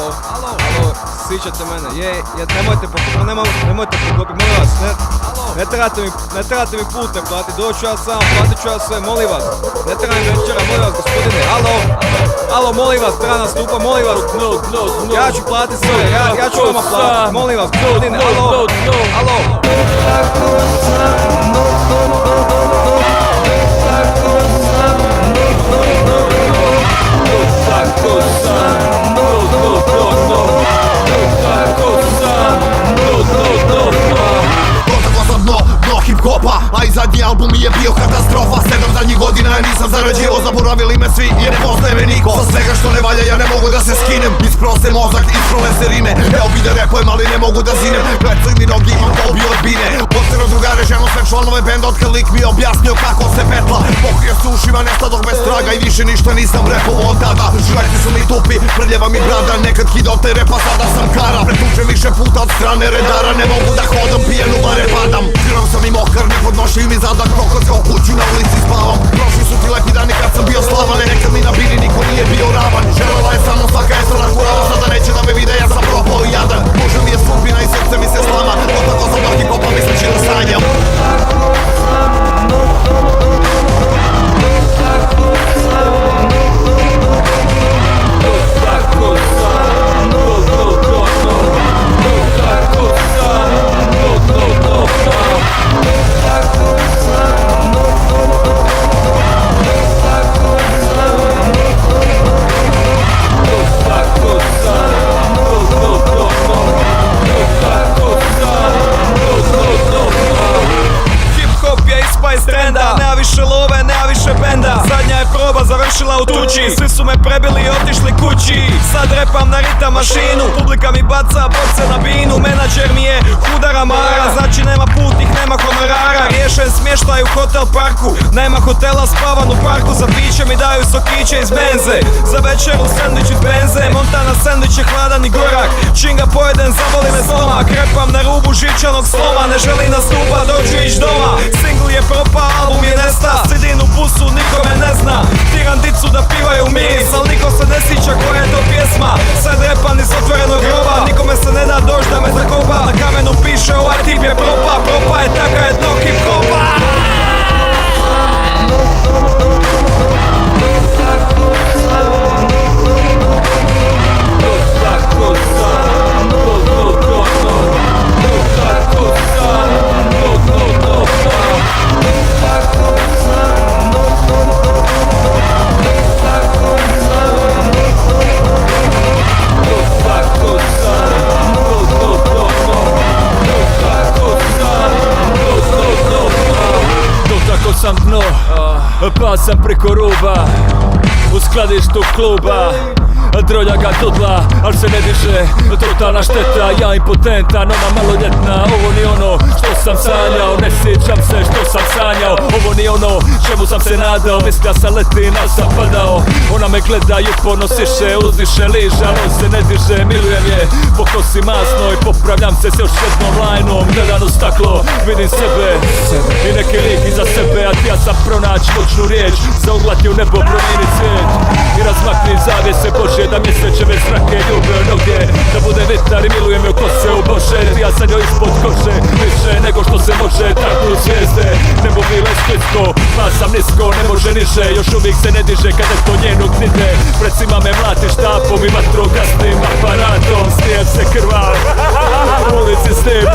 Alo, sviđate mene, nemojte pokopiti, molim vas, ne trebate mi putne platiti, doću ja sam, platit ću ja sve, molim vas, ne trebam večera, molim vas gospodine, alo, molim vas, treba nastupa, molim vas, ja ću platiti sve, ja ću vama platiti, molim vas gospodine, alo. Hip-hopa, a i zadnji album mi je bio katastrofa. 7 zadnjih godina ja nisam zarađivao, zaboravili me svi jer ne poznaje me niko. Sa svega što ne valja ja ne mogu da se skinem, ispro se mozak, isprole se rime. Evo bi da repujem ali ne mogu da zinem, gledaj mi nogi imam dobi odbine. Postero drugare ženo sve članove benda od kad lik mi je objasnio kako se petla. Pokrio se ušima, nestadoh bez traga i više ništa nisam repovo od tada. Žvajci su mi tupi, prljeva mi brada, nekad kidao te repa, sada sam kara. Pretučem više puta od strane redara, ne mogu da hodam, pijen u bare padam. Žiram sam i mokar, ne podnošim mi zadak, krokac kao kuću na ulici spavam. Prošli su ti lepi dani kad sam bio slavan, nekad mi na bini niko nije bio ravan. Želela je samo svaka estrana kurava, sada neće da me vide, ja sam propao i jadan. Može mi je sudbina i srce mi se slama, potako sam do hip-hopa misleći da sanjam. Nema više love, nema više benda. Zadnja je proba završila u tuči, svi su me prebili i otišli kući. Sad repam na ritam mašinu, publika mi baca boce na binu. Menadžer mi je hudara mara, znači nema putnih, nema honorara. Riješen smještaj u hotel parku, nema hotela, spavan u parku. Za piće mi daju sokiće iz benze, za večeru sendvič iz benze. Montana sendvič je hladan i gorak, čim ga pojedem zaboli me stomak. Repam na rubu živčanog sloma, ne želi nastupa, doću ić doma. Singl je propa, album je nesta, sidim u busu, niko me ne zna. Tiram dicu da pivaju miris, al niko se ne sjeća koja je to pjesma. Sad repan iz otvorenog groba, nikome se ne da doć da me zakopa. Na kamenu piše ovaj tip je propa, propa je taka je dno hip-hopa. Sam dno, pa sam preko ruba u skladištu kluba. Drolja dodla, al se ne diže, totalna šteta. Ja impotentan, ona maloljetna. Ovo ni ono što sam sanjao, ne sjećam se što sam sanjao. Ovo ni ono čemu sam se nadao, mislio sam letim, al sam padao. Ona me gleda i uporno siše, uzdiše liže, al on se ne diže. Milujem je po kosi masnoj, popravljam se s još jednom lajnom. Gledam u staklo, vidim sebe i neki lik iza sebe. A ja sam pronać moćnu riječ, zauglatio nebo, promijeni svijet i razmakni zavjese Bože, da mjesečeve zrake ljube nogdje, da bude vitar i miluje me oko se u Bože. Ja sam joj ispod kože, više nego što se može, tako zvijezde. Nebo bile sklitko, pa sam nisko, ne može niže, još uvijek se ne diže kada to njenu knide. Pred svima me mlati štapom i vatrogasnim aparatom, snijem se krvav, u ulici snijem